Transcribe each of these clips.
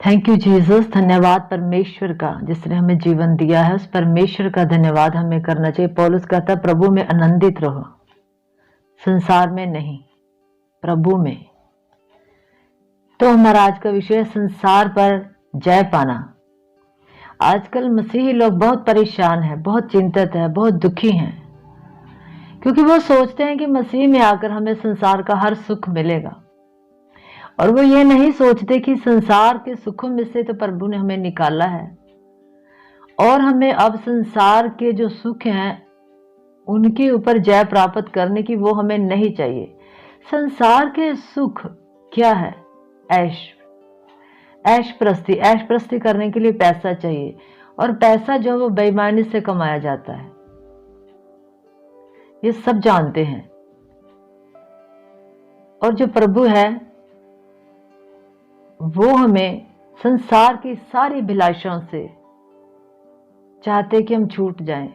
Thank you Jesus. धन्यवाद परमेश्वर का जिसने हमें जीवन दिया है। उस परमेश्वर का धन्यवाद हमें करना चाहिए। पौलुस कहता है प्रभु में आनंदित रहो, संसार में नहीं, प्रभु में। तो हमारा आज का विषय है संसार पर जय पाना। आजकल मसीही लोग बहुत परेशान हैं, बहुत चिंतित हैं, बहुत दुखी हैं, क्योंकि वो सोचते हैं कि मसीह में आकर हमें संसार का हर सुख मिलेगा, और वो ये नहीं सोचते कि संसार के सुखों में से तो प्रभु ने हमें निकाला है और हमें अब संसार के जो सुख हैं उनके ऊपर जय प्राप्त करने की वो हमें नहीं चाहिए। संसार के सुख क्या है? ऐश प्रस्ती करने के लिए पैसा चाहिए, और पैसा जो वो बेईमानी से कमाया जाता है, ये सब जानते हैं। और जो प्रभु है वो हमें संसार की सारी अभिलाषाओं से चाहते कि हम छूट जाएं।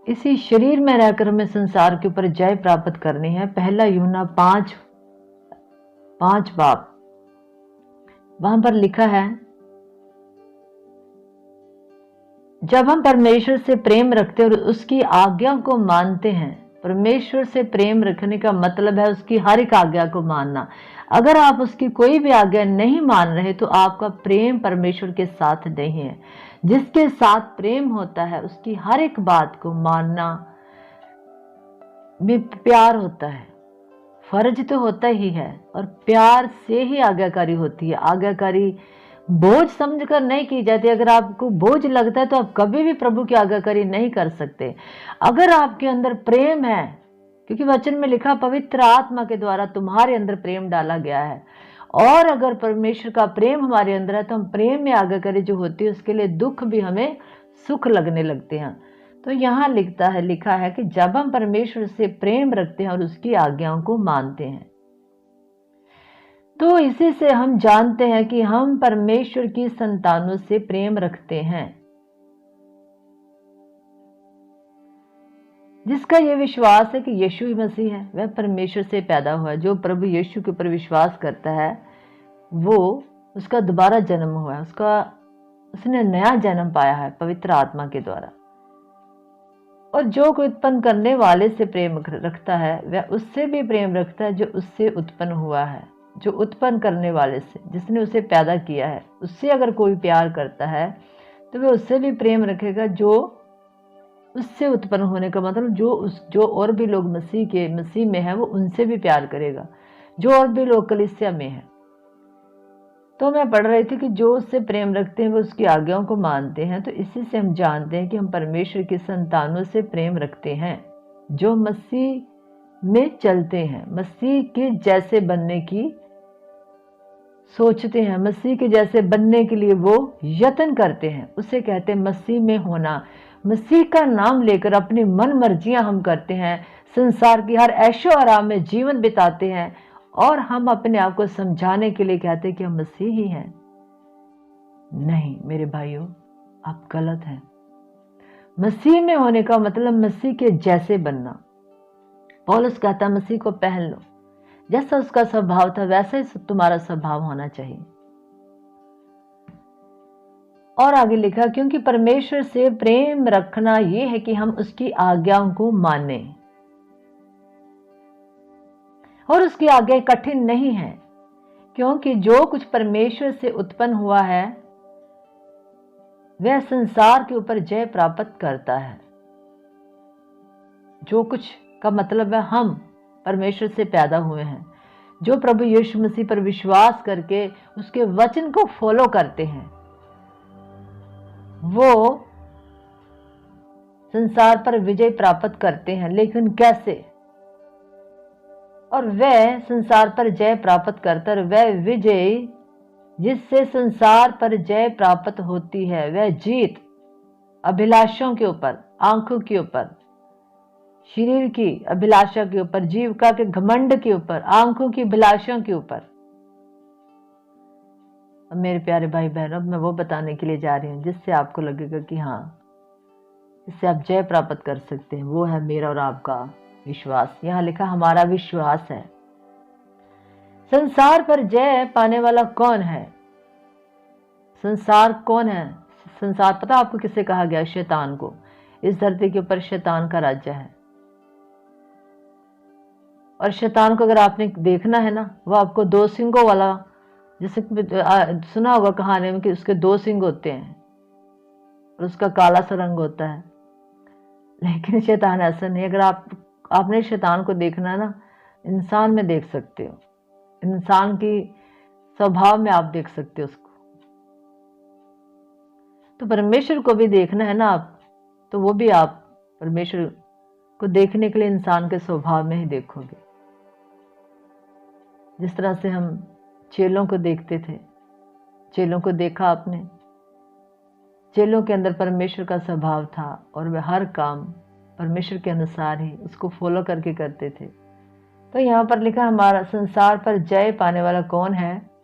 इसी शरीर में रहकर हमें संसार के ऊपर जय प्राप्त करनी है। पहला यूहन्ना 5 बाब, वहां पर लिखा है, जब हम परमेश्वर से प्रेम रखते और उसकी आज्ञा को मानते हैं। परमेश्वर से प्रेम रखने का मतलब है उसकी हर एक आज्ञा को मानना। अगर आप उसकी कोई भी आज्ञा नहीं मान रहे तो आपका प्रेम परमेश्वर के साथ नहीं है। जिसके साथ प्रेम होता है उसकी हर एक बात को मानना में प्यार होता है। फर्ज तो होता ही है, और प्यार से ही आज्ञाकारी होती है। आज्ञाकारी बोझ समझकर नहीं की जाती। अगर आपको बोझ लगता है तो आप कभी भी प्रभु की आज्ञाकारी नहीं कर सकते। अगर आपके अंदर प्रेम है, क्योंकि वचन में लिखा पवित्र आत्मा के द्वारा तुम्हारे अंदर प्रेम डाला गया है, और अगर परमेश्वर का प्रेम हमारे अंदर है तो हम प्रेम में आज्ञाकारी जो होती है उसके लिए दुख भी हमें सुख लगने लगते हैं। तो यहाँ लिखा है कि जब हम परमेश्वर से प्रेम रखते हैं और उसकी आज्ञाओं को मानते हैं, तो इसी से हम जानते हैं कि हम परमेश्वर की संतानों से प्रेम रखते हैं। जिसका यह विश्वास है कि यीशु ही मसीह है, वह परमेश्वर से पैदा हुआ है। जो प्रभु यीशु के ऊपर विश्वास करता है वो उसका दोबारा जन्म हुआ है, उसने नया जन्म पाया है पवित्र आत्मा के द्वारा। और जो कोई उत्पन्न करने वाले से प्रेम रखता है वह उससे भी प्रेम रखता है जो उससे उत्पन्न हुआ है। जो उत्पन्न करने वाले से, जिसने उसे पैदा किया है, उससे अगर कोई प्यार करता है तो वह उससे भी प्रेम रखेगा जो उससे उत्पन्न होने का मतलब जो और भी लोग मसीह में है वो उनसे भी प्यार करेगा, जो और भी लोग कलीसिया में है। तो मैं पढ़ रही थी कि जो उससे प्रेम रखते हैं वो उसकी आज्ञाओं को मानते हैं। तो इसी से हम जानते हैं कि हम परमेश्वर की संतानों से प्रेम रखते हैं, जो मसीह में चलते हैं, मसीह के जैसे बनने की सोचते हैं, मसीह के जैसे बनने के लिए वो यत्न करते हैं। उसे कहते हैं मसीह में होना। मसीह का नाम लेकर अपनी मन मर्जियां हम करते हैं, संसार की हर ऐशो आराम में जीवन बिताते हैं, और हम अपने आप को समझाने के लिए कहते हैं कि हम मसीह ही हैं। नहीं मेरे भाइयों, आप गलत हैं। मसीह में होने का मतलब मसीह के जैसे बनना। पौलुस कहता मसीह को पहन लो, जैसा उसका स्वभाव था वैसा ही तुम्हारा स्वभाव होना चाहिए। और आगे लिखा, क्योंकि परमेश्वर से प्रेम रखना यह है कि हम उसकी आज्ञाओं को माने, और उसकी आज्ञा कठिन नहीं है, क्योंकि जो कुछ परमेश्वर से उत्पन्न हुआ है वह संसार के ऊपर जय प्राप्त करता है। जो कुछ का मतलब है हम परमेश्वर से पैदा हुए हैं, जो प्रभु यीशु मसीह पर विश्वास करके उसके वचन को फॉलो करते हैं वो संसार पर विजय प्राप्त करते हैं। लेकिन कैसे? और वह संसार पर जय प्राप्त करता है, वह विजय जिससे संसार पर जय प्राप्त होती है वह जीत अभिलाषाओं के ऊपर, आंखों के ऊपर, शरीर की अभिलाषा के ऊपर, जीविका के घमंड के ऊपर, आंखों की अभिलाषाओं के ऊपर। अब मेरे प्यारे भाई बहनों, मैं वो बताने के लिए जा रही हूँ जिससे आपको लगेगा कि हाँ, इससे आप जय प्राप्त कर सकते हैं। वो है मेरा और आपका विश्वास। यहाँ लिखा हमारा विश्वास है। संसार पर जय पाने वाला कौन है? संसार कौन है? संसार पता आपको किसे कहा गया? शैतान को। इस धरती के ऊपर शैतान का राज्य है। और शैतान को अगर आपने देखना है ना, वो आपको दो सिंगों वाला, जैसे सुना होगा कहानी में कि उसके दो सिंग होते हैं और उसका काला सा रंग होता है। लेकिन शैतान ऐसा नहीं। अगर आपने शैतान को देखना है ना, इंसान में देख सकते हो, इंसान की स्वभाव में आप देख सकते हो उसको। तो परमेश्वर को भी देखना है ना आप, तो वो भी आप परमेश्वर को देखने के लिए इंसान के स्वभाव में ही देखोगे। जिस तरह से हम चेलों को देखते थे, चेलों को देखा आपने, चेलों के अंदर परमेश्वर का स्वभाव था और वे हर काम परमेश्वर के अनुसार ही उसको फॉलो करके करते थे। तो यहाँ पर लिखा, हमारा संसार पर जय पाने वाला कौन है?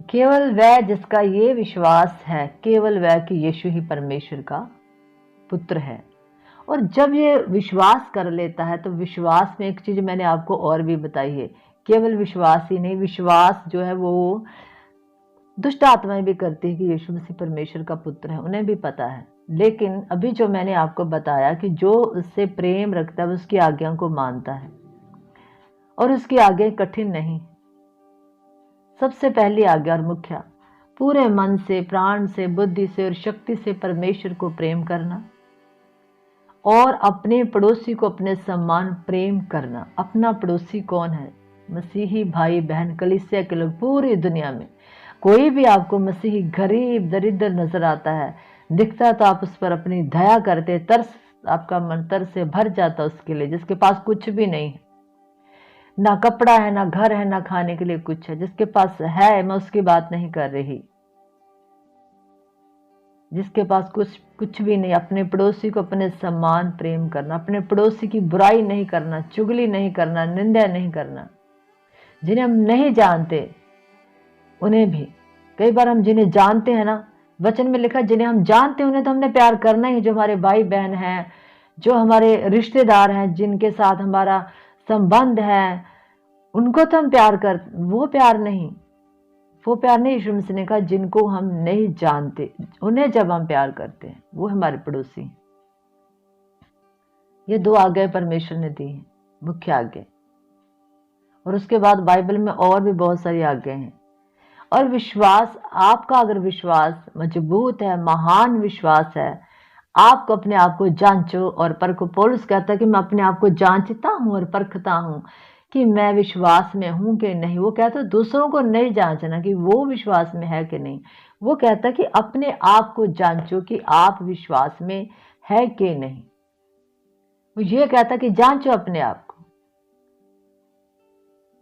केवल वह जिसका ये विश्वास है, केवल वह कि यीशु ही परमेश्वर का पुत्र है। और जब ये विश्वास कर लेता है, तो विश्वास में एक चीज मैंने आपको और भी बताई है, केवल विश्वास ही नहीं, विश्वास जो है वो दुष्ट आत्माएं भी करती है कि यीशु मसीह परमेश्वर का पुत्र है, उन्हें भी पता है। लेकिन अभी जो मैंने आपको बताया कि जो उससे प्रेम रखता है, उसकी आज्ञा को मानता है और उसकी आज्ञा कठिन नहीं। सबसे पहली आज्ञा और मुख्य, पूरे मन से, प्राण से, बुद्धि से और शक्ति से परमेश्वर को प्रेम करना और अपने पड़ोसी को अपने समान प्रेम करना। अपना पड़ोसी कौन है? मसीही भाई बहन, कलीसिया के लोग, पूरी दुनिया में कोई भी आपको मसीही गरीब दरिद्र नजर आता है, दिखता तो आप उस पर अपनी दया करते, तरस, आपका मन तरस से भर जाता उसके लिए, जिसके पास कुछ भी नहीं है, ना कपड़ा है, ना घर है, ना खाने के लिए कुछ है। जिसके पास है, मैं उसकी बात नहीं कर रही, जिसके पास कुछ भी नहीं, अपने पड़ोसी को अपने समान प्रेम करना, अपने पड़ोसी की बुराई नहीं करना, चुगली नहीं करना, निंदा नहीं करना। जिन्हें हम नहीं जानते उन्हें भी, कई बार हम जिन्हें जानते हैं ना, वचन में लिखा जिन्हें हम जानते हैं उन्हें तो हमने प्यार करना ही। जो हमारे भाई बहन हैं, जो हमारे रिश्तेदार हैं, जिनके साथ हमारा संबंध है, उनको तो हम प्यार कर, वो प्यार नहीं यीशु मसीह ने कहा, जिनको हम नहीं जानते उन्हें जब हम प्यार करते हैं, वो हमारे पड़ोसी हैं। ये दो आज्ञाएं परमेश्वर ने दी हैं, मुख्य आज्ञा। और उसके बाद बाइबल में और भी बहुत सारी आज्ञाएं हैं। और विश्वास, आपका अगर विश्वास मजबूत है, महान विश्वास है, आपको अपने आप को जांचो और परखो। पौलुस कहता है कि मैं अपने आप को जांचता हूं और परखता हूं कि मैं विश्वास में हूं कि नहीं। वो कहता है दूसरों को नहीं जांचना कि वो विश्वास में है कि नहीं, वो कहता है कि अपने आप को जांचो कि आप विश्वास में है कि नहीं। वो ये कहता है कि जांचो अपने आप को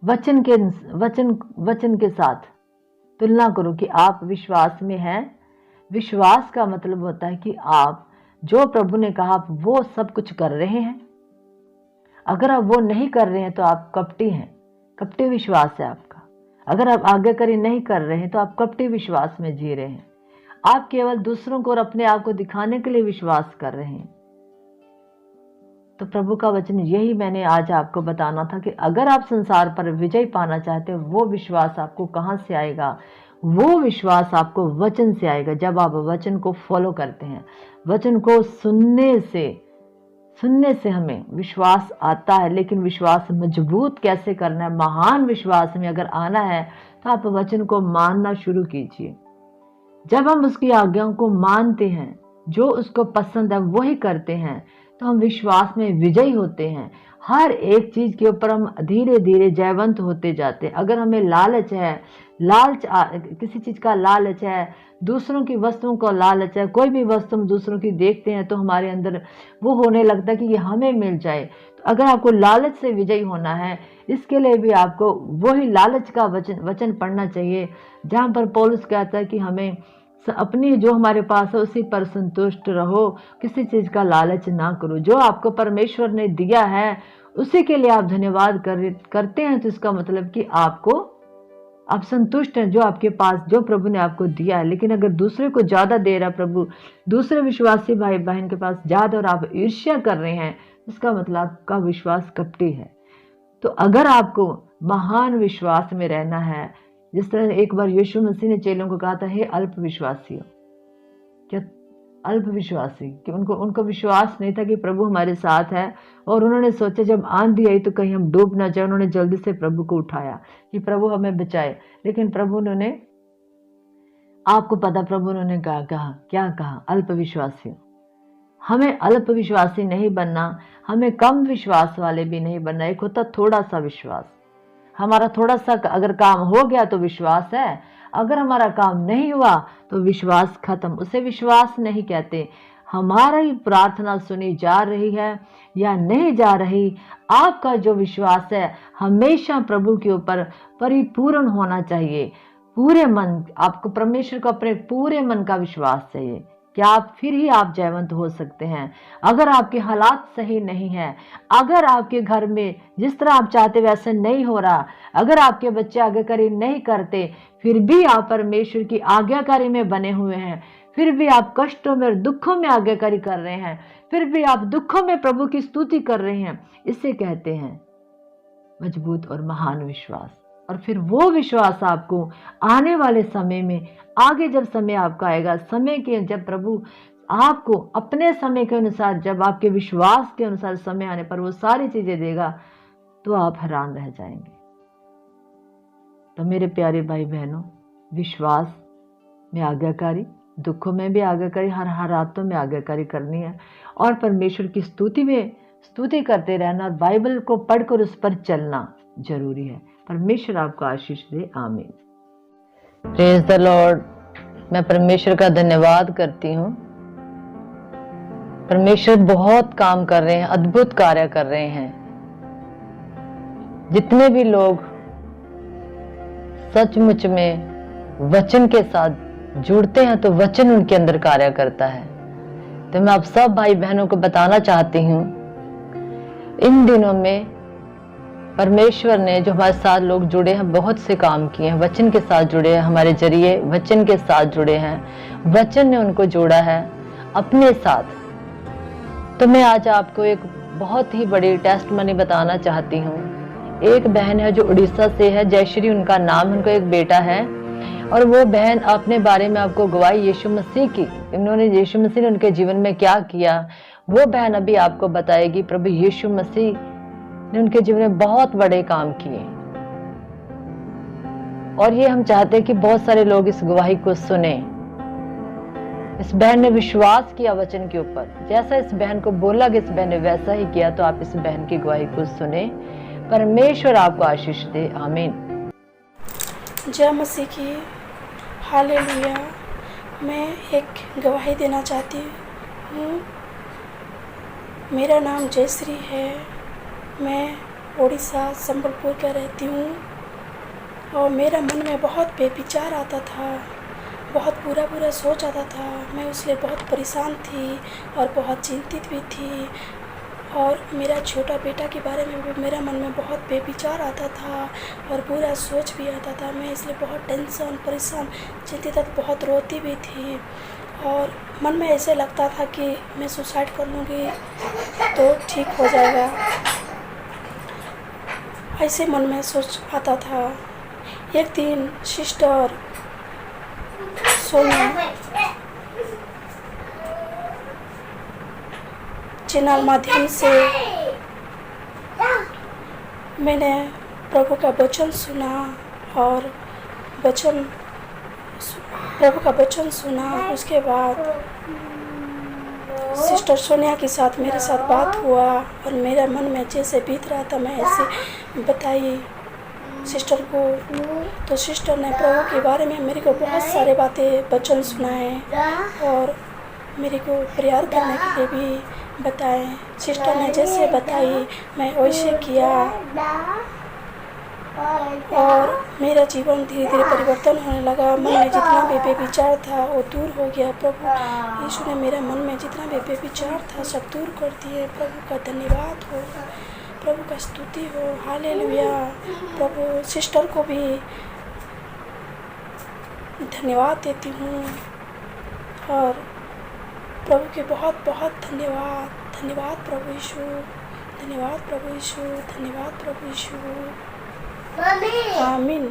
वचन के साथ तुलना करो कि आप विश्वास में हैं। विश्वास का मतलब होता है कि आप जो प्रभु ने कहा आप वो सब कुछ कर रहे हैं। अगर आप वो नहीं कर रहे हैं तो आप कपटी हैं, कपटी विश्वास है आपका। अगर आप आज्ञाकारी नहीं कर रहे हैं तो आप कपटी विश्वास में जी रहे हैं। आप केवल दूसरों को और अपने आप को दिखाने के लिए विश्वास कर रहे हैं। तो प्रभु का वचन यही मैंने आज आपको बताना था कि अगर आप संसार पर विजय पाना चाहते हो, वो विश्वास आपको कहां से आएगा? वो विश्वास आपको वचन से आएगा। जब आप वचन को फॉलो करते हैं, वचन को सुनने से हमें विश्वास आता है। लेकिन विश्वास मजबूत कैसे करना है? महान विश्वास में अगर आना है तो आप वचन को मानना शुरू कीजिए। जब हम उसकी आज्ञाओं को मानते हैं, जो उसको पसंद है वही करते हैं, तो हम विश्वास में विजयी होते हैं। हर एक चीज के ऊपर हम धीरे धीरे जयवंत होते जाते हैं। अगर हमें लालच है, किसी चीज का लालच है, दूसरों की वस्तुओं का लालच है, कोई भी वस्तु हम दूसरों की देखते हैं तो हमारे अंदर वो होने लगता है कि ये हमें मिल जाए। तो अगर आपको लालच से विजयी होना है, इसके लिए भी आपको वही लालच का वचन पढ़ना चाहिए, जहां पर पौलुस कहता है कि हमें अपनी जो हमारे पास है उसी पर संतुष्ट रहो, किसी चीज का लालच ना करो। जो आपको परमेश्वर ने दिया है उसी के लिए आप धन्यवाद करते हैं, तो इसका मतलब कि आप संतुष्ट हैं जो आपके पास, जो प्रभु ने आपको दिया है। लेकिन अगर दूसरे को ज्यादा दे रहा प्रभु, दूसरे विश्वासी भाई बहन के पास ज्यादा, और आप ईर्ष्या कर रहे हैं, इसका मतलब आपका विश्वास कपटी है। तो अगर आपको महान विश्वास में रहना है, जिस तरह एक बार यीशु मसीह ने चेलों को कहा था, हे अल्प विश्वासियों, क्या अल्प विश्वासी, कि उनको विश्वास नहीं था कि प्रभु हमारे साथ है, और उन्होंने सोचा जब आंधी आई तो कहीं हम डूब ना जाए। उन्होंने जल्दी से प्रभु को उठाया कि प्रभु हमें बचाए। लेकिन प्रभु उन्होंने, आपको पता प्रभु उन्होंने क्या कहा? अल्प विश्वासियों। हमें अल्प विश्वासी नहीं बनना, हमें कम विश्वास वाले भी नहीं बनना। एक होता थोड़ा सा विश्वास, हमारा थोड़ा सा अगर काम हो गया तो विश्वास है, अगर हमारा काम नहीं हुआ तो विश्वास खत्म, उसे विश्वास नहीं कहते। हमारी प्रार्थना सुनी जा रही है या नहीं जा रही, आपका जो विश्वास है हमेशा प्रभु के ऊपर परिपूर्ण होना चाहिए। पूरे मन, आपको परमेश्वर को अपने पूरे मन का विश्वास चाहिए। क्या आप फिर ही आप जयवंत हो सकते हैं। अगर आपके हालात सही नहीं है, अगर आपके घर में जिस तरह आप चाहते वैसे नहीं हो रहा, अगर आपके बच्चे आज्ञाकारी नहीं करते, फिर भी आप परमेश्वर की आज्ञाकारी में बने हुए हैं, फिर भी आप कष्टों में और दुखों में आज्ञाकारी कर रहे हैं, फिर भी आप दुखों में प्रभु की स्तुति कर रहे हैं, इसे कहते हैं मजबूत और महान विश्वास। और फिर वो विश्वास आपको आने वाले समय में, आगे जब समय आपका आएगा, समय के जब प्रभु आपको अपने समय के अनुसार, जब आपके विश्वास के अनुसार समय आने पर वो सारी चीजें देगा, तो आप हैरान रह जाएंगे। तो मेरे प्यारे भाई बहनों, विश्वास में आज्ञाकारी, दुखों में भी आज्ञाकारी, हर हालातों में आज्ञाकारी करनी है, और परमेश्वर की स्तुति करते रहना, और बाइबल को पढ़कर उस पर चलना जरूरी है। परमेश्वर आपको आशीष दे। आमीन। Praise the Lord. मैं परमेश्वर का धन्यवाद करती हूँ। परमेश्वर बहुत काम कर रहे हैं, अद्भुत कार्य कर रहे हैं। जितने भी लोग सचमुच में वचन के साथ जुड़ते हैं तो वचन उनके अंदर कार्य करता है। तो मैं आप सब भाई बहनों को बताना चाहती हूँ, इन दिनों में परमेश्वर ने जो हमारे साथ लोग जुड़े हैं, बहुत से काम किए हैं, वचन के साथ जुड़े हैं, हमारे जरिए वचन के साथ जुड़े हैं, वचन ने उनको जोड़ा है अपने साथ। तो मैं आज आपको एक बहुत ही बड़ी टेस्टमनी बताना चाहती हूँ। एक बहन है जो उड़ीसा से है, जयश्री उनका नाम, उनको एक बेटा है, और वो बहन अपने बारे में आपको गवाही यीशु मसीह की, इन्होंने यीशु मसीह ने उनके जीवन में क्या किया, वो बहन अभी आपको बताएगी। प्रभु यीशु मसीह ने उनके जीवन में बहुत बड़े काम किए, और ये हम चाहते हैं कि बहुत सारे लोग इस गवाही को सुने। इस बहन ने विश्वास किया वचन के ऊपर, जैसा इस बहन को बोला कि इस बहन ने वैसा ही किया। तो आप इस बहन की गवाही को सुने। परमेश्वर आपको आशीष दे। आमीन। जय मसीह की। हालेलुया। मैं एक गवाही देना चाहती हूँ। मेरा नाम जयश्री है। मैं उड़ीसा संबलपुर का रहती हूँ, और मेरा मन में बहुत बेविचार आता था, बहुत बुरा सोच आता था। मैं उसलिए बहुत परेशान थी और बहुत चिंतित भी थी, और मेरा छोटा बेटा के बारे में भी मेरा मन में बहुत बेविचार आता था और बुरा सोच भी आता था। मैं इसलिए बहुत टेंशन, परेशान, चिंतित, बहुत रोती भी थी, और मन में ऐसे लगता था कि मैं सुसाइड कर लूँगी तो ठीक हो जाएगा, ऐसे मन में सोच आता था। एक दिन सिस्टर सोनिया चैनल माध्यम से मैंने प्रभु का वचन सुना, और प्रभु का वचन सुना। उसके बाद सिस्टर सोनिया के साथ मेरे साथ बात हुआ, और मेरा मन में जैसे बीत रहा था मैं ऐसे बताई सिस्टर को। तो सिस्टर ने प्रभु के बारे में मेरे को बहुत सारे बातें वचन सुनाए, और मेरे को प्रेयर करने के लिए भी बताए। सिस्टर ने जैसे बताई मैं वैसे किया, और मेरा जीवन धीरे धीरे परिवर्तन होने लगा। मन में जितना भी बेविचार था वो दूर हो गया। प्रभु यीशु ने मेरा मन में जितना भी बेविचार था सब दूर कर दिए। प्रभु का धन्यवाद हो, प्रभु का स्तुति हो। हालेलुया। प्रभु सिस्टर को भी धन्यवाद देती हूँ, और प्रभु के बहुत बहुत धन्यवाद। धन्यवाद प्रभु यीशु, धन्यवाद प्रभु यीशु, धन्यवाद प्रभु यीशु। आमीन।